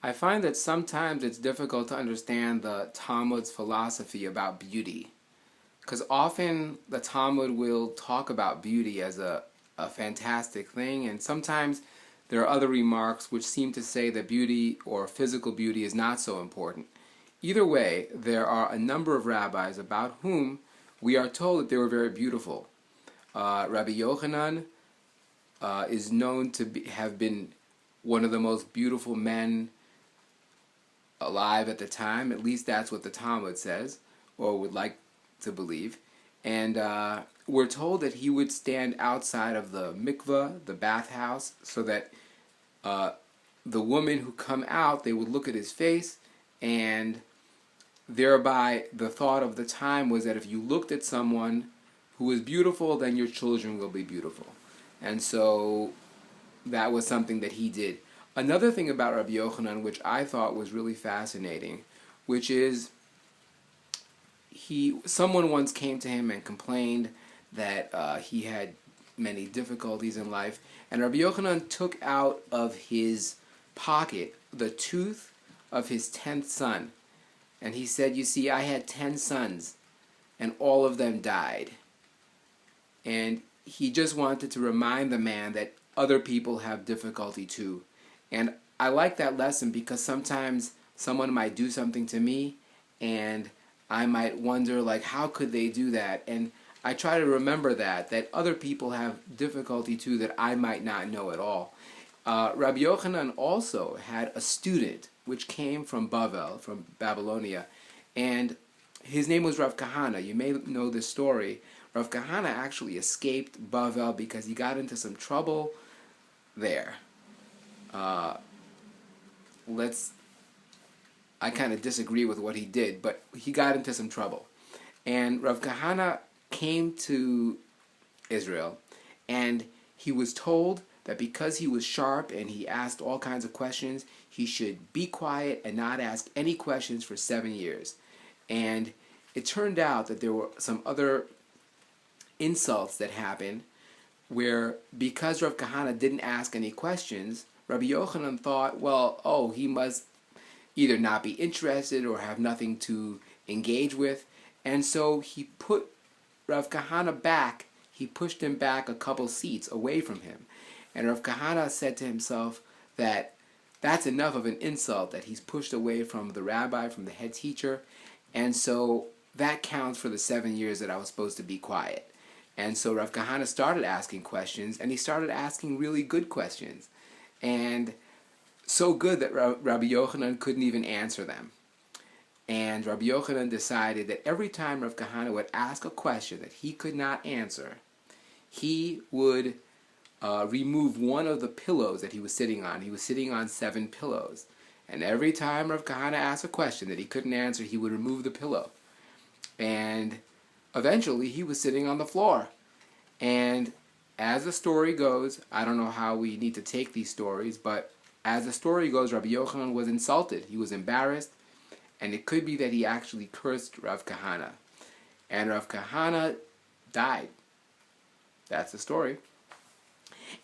I find that sometimes it's difficult to understand the Talmud's philosophy about beauty. Because often the Talmud will talk about beauty as a fantastic thing, and sometimes there are other remarks which seem to say that beauty or physical beauty is not so important. Either way, there are a number of rabbis about whom we are told that they were very beautiful. Rabbi Yochanan is known to have been one of the most beautiful men alive at the time. At least that's what the Talmud says, or would like to believe. And we're told that he would stand outside of the mikveh, the bathhouse, so that the women who come out, they would look at his face, and thereby the thought of the time was that if you looked at someone who was beautiful, then your children will be beautiful. And so that was something that he did. Another thing about Rabbi Yochanan, which I thought was really fascinating, which is someone once came to him and complained that he had many difficulties in life, and Rabbi Yochanan took out of his pocket the tooth of his 10th son, and he said, "You see, I had 10 sons, and all of them died." And he just wanted to remind the man that other people have difficulty too. And I like that lesson because sometimes someone might do something to me and I might wonder, like, how could they do that? And I try to remember that other people have difficulty too that I might not know at all. Rabbi Yochanan also had a student which came from Bavel, from Babylonia, and his name was Rav Kahana. You may know this story. Rav Kahana actually escaped Bavel because he got into some trouble there. Uh, I kind of disagree with what he did, but he got into some trouble. And Rav Kahana came to Israel, and he was told that because he was sharp and he asked all kinds of questions, he should be quiet and not ask any questions for 7 years. And it turned out that there were some other insults that happened where, because Rav Kahana didn't ask any questions, Rabbi Yochanan thought, well, oh, he must either not be interested or have nothing to engage with. And so he put Rav Kahana back, he pushed him back a couple seats away from him. And Rav Kahana said to himself that that's enough of an insult, that he's pushed away from the rabbi, from the head teacher. And so that counts for the 7 years that I was supposed to be quiet. And so Rav Kahana started asking questions, and he started asking really good questions. And so good that Rabbi Yochanan couldn't even answer them. And Rabbi Yochanan decided that every time Rav Kahana would ask a question that he could not answer, he would remove one of the pillows that he was sitting on. He was sitting on 7 pillows. And every time Rav Kahana asked a question that he couldn't answer, he would remove the pillow. And eventually he was sitting on the floor. And as the story goes, I don't know how we need to take these stories, but as the story goes, Rabbi Yochanan was insulted. He was embarrassed, and it could be that he actually cursed Rav Kahana. And Rav Kahana died. That's the story.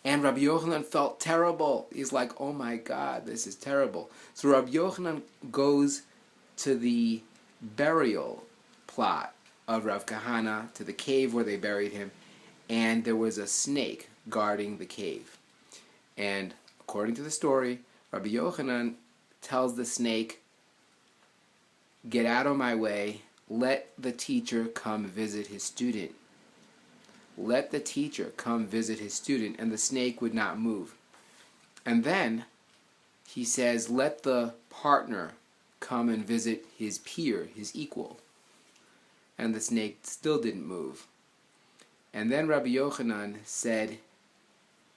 And Rabbi Yochanan felt terrible. He's like, oh my God, this is terrible. So Rabbi Yochanan goes to the burial plot of Rav Kahana, to the cave where they buried him, and there was a snake guarding the cave. And according to the story, Rabbi Yochanan tells the snake, "Get out of my way, let the teacher come visit his student." Let the teacher come visit his student, and the snake would not move. And then he says, let the partner come and visit his peer, his equal. And the snake still didn't move. And then Rabbi Yochanan said,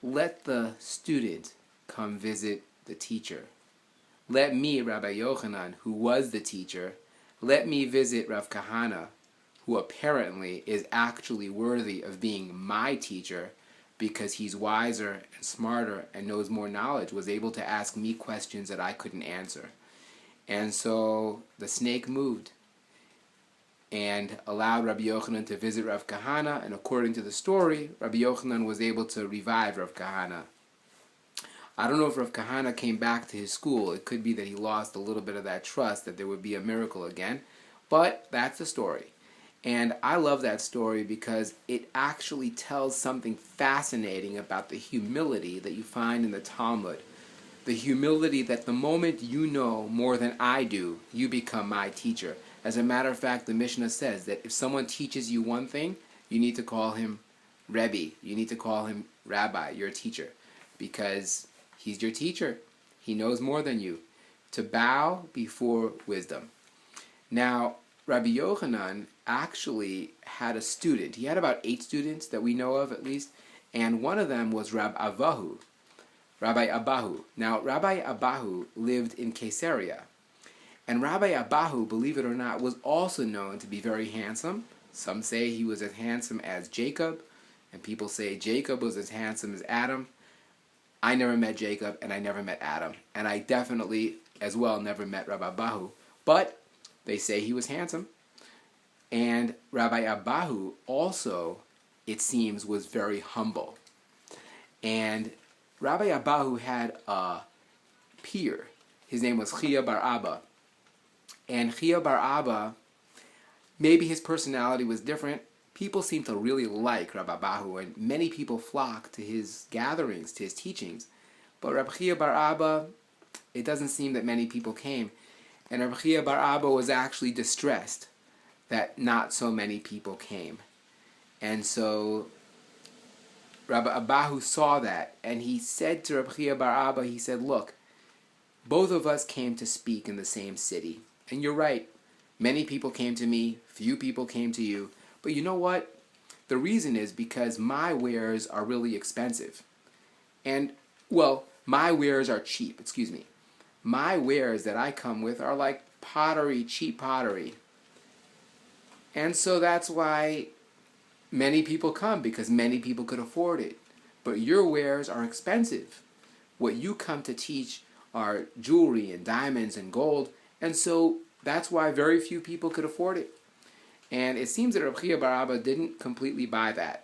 let the student come visit the teacher. Let me, Rabbi Yochanan, who was the teacher, let me visit Rav Kahana, who apparently is actually worthy of being my teacher because he's wiser and smarter and knows more knowledge, was able to ask me questions that I couldn't answer. And so the snake moved and allowed Rabbi Yochanan to visit Rav Kahana, and according to the story, Rabbi Yochanan was able to revive Rav Kahana. I don't know if Rav Kahana came back to his school. It could be that he lost a little bit of that trust that there would be a miracle again. But that's the story. And I love that story because it actually tells something fascinating about the humility that you find in the Talmud. The humility that the moment you know more than I do, you become my teacher. As a matter of fact, the Mishnah says that if someone teaches you one thing, you need to call him Rabbi. You need to call him Rabbi, your teacher, because he's your teacher. He knows more than you. To bow before wisdom. Now, Rabbi Yochanan actually had a student. He had about 8 students that we know of at least, and one of them was Rabbi Abbahu. Now, Rabbi Abbahu lived in Caesarea, and Rabbi Abbahu, believe it or not, was also known to be very handsome. Some say he was as handsome as Jacob, and people say Jacob was as handsome as Adam. I never met Jacob, and I never met Adam, and I definitely, as well, never met Rabbi Abbahu, but they say he was handsome. And Rabbi Abbahu also, it seems, was very humble. And Rabbi Abbahu had a peer. His name was Chia bar Abba. And Chia bar Abba, maybe his personality was different. People seemed to really like Rabbi Abbahu, and many people flocked to his gatherings, to his teachings. But Rabbi Chia bar Abba, it doesn't seem that many people came. And Rabbi Chia bar Abba was actually distressed that not so many people came. And so Rabbi Abbahu saw that, and he said to Rabbi Chia bar Abba, he said, look, both of us came to speak in the same city. And you're right, many people came to me, few people came to you. But you know what? The reason is because my wares are really expensive. And, well, my wares are cheap, excuse me. My wares that I come with are like pottery, cheap pottery. And so that's why many people come, because many people could afford it. But your wares are expensive. What you come to teach are jewelry and diamonds and gold, and so that's why very few people could afford it. And it seems that Rabbi Chia bar Abba didn't completely buy that.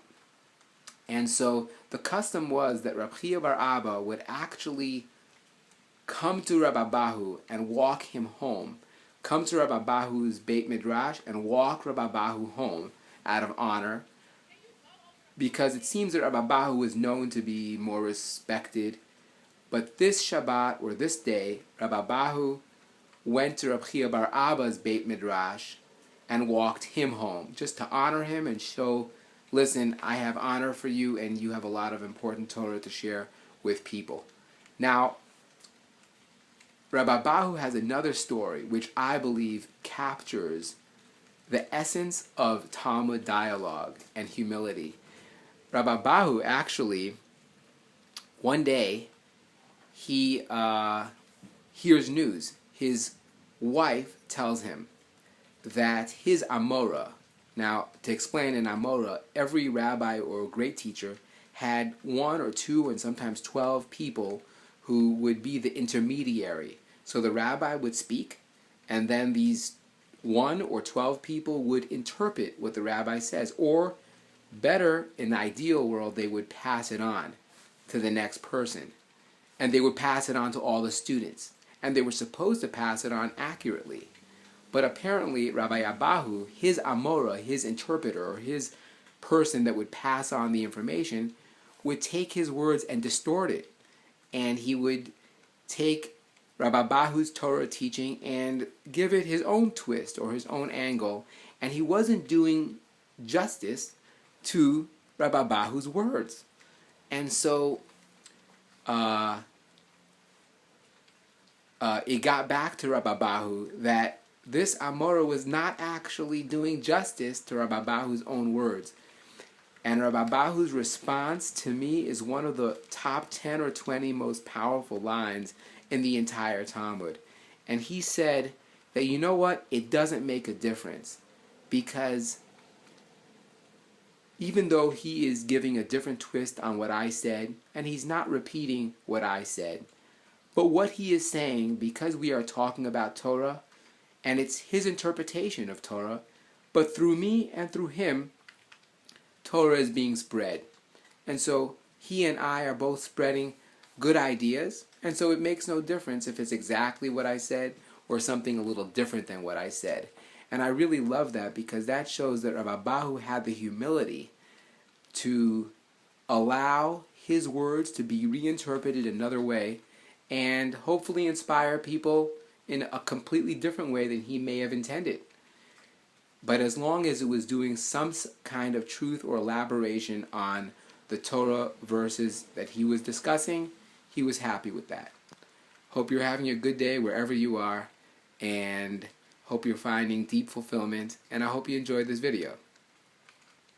And so the custom was that Rabbi Chia bar Abba would actually come to Rabbi Abbahu and walk him home. Come to Rabbi Abbahu's Beit Midrash and walk Rabbi Abbahu home out of honor, because it seems that Rabbi Abbahu was known to be more respected. But this Shabbat, or this day, Rabbi Abbahu went to Rabbi Chia bar Abba's Beit Midrash and walked him home, just to honor him and show, listen, I have honor for you, and you have a lot of important Torah to share with people. Now, Rabbi Abbahu has another story which I believe captures the essence of Talmud dialogue and humility. Rabbi Abbahu actually, one day, he hears news. His wife tells him that his Amora, now to explain an Amora, every rabbi or great teacher had 1 or 2 and sometimes 12 people who would be the intermediary. So the rabbi would speak, and then these 1 or 12 people would interpret what the rabbi says, or better, in the ideal world, they would pass it on to the next person. And they would pass it on to all the students. And they were supposed to pass it on accurately. But apparently, Rabbi Abbahu, his Amora, his interpreter, or his person that would pass on the information, would take his words and distort it. And he would take Rabbi Abbahu's Torah teaching and give it his own twist or his own angle. And he wasn't doing justice to Rabbi Abbahu's words. And so it got back to Rabbi Abbahu that this Amora was not actually doing justice to Rabbi Abbahu's own words. And Rabbi Abbahu's response to me is one of the top 10 or 20 most powerful lines in the entire Talmud. And he said that, you know what, it doesn't make a difference, because even though he is giving a different twist on what I said, and he's not repeating what I said, but what he is saying, because we are talking about Torah, and it's his interpretation of Torah, but through me and through him, Torah is being spread. And so he and I are both spreading good ideas, and so it makes no difference if it's exactly what I said or something a little different than what I said. And I really love that, because that shows that Rabbi Abbahu had the humility to allow his words to be reinterpreted another way and hopefully inspire people in a completely different way than he may have intended. But as long as it was doing some kind of truth or elaboration on the Torah verses that he was discussing, he was happy with that. Hope you're having a good day wherever you are, and hope you're finding deep fulfillment, and I hope you enjoyed this video.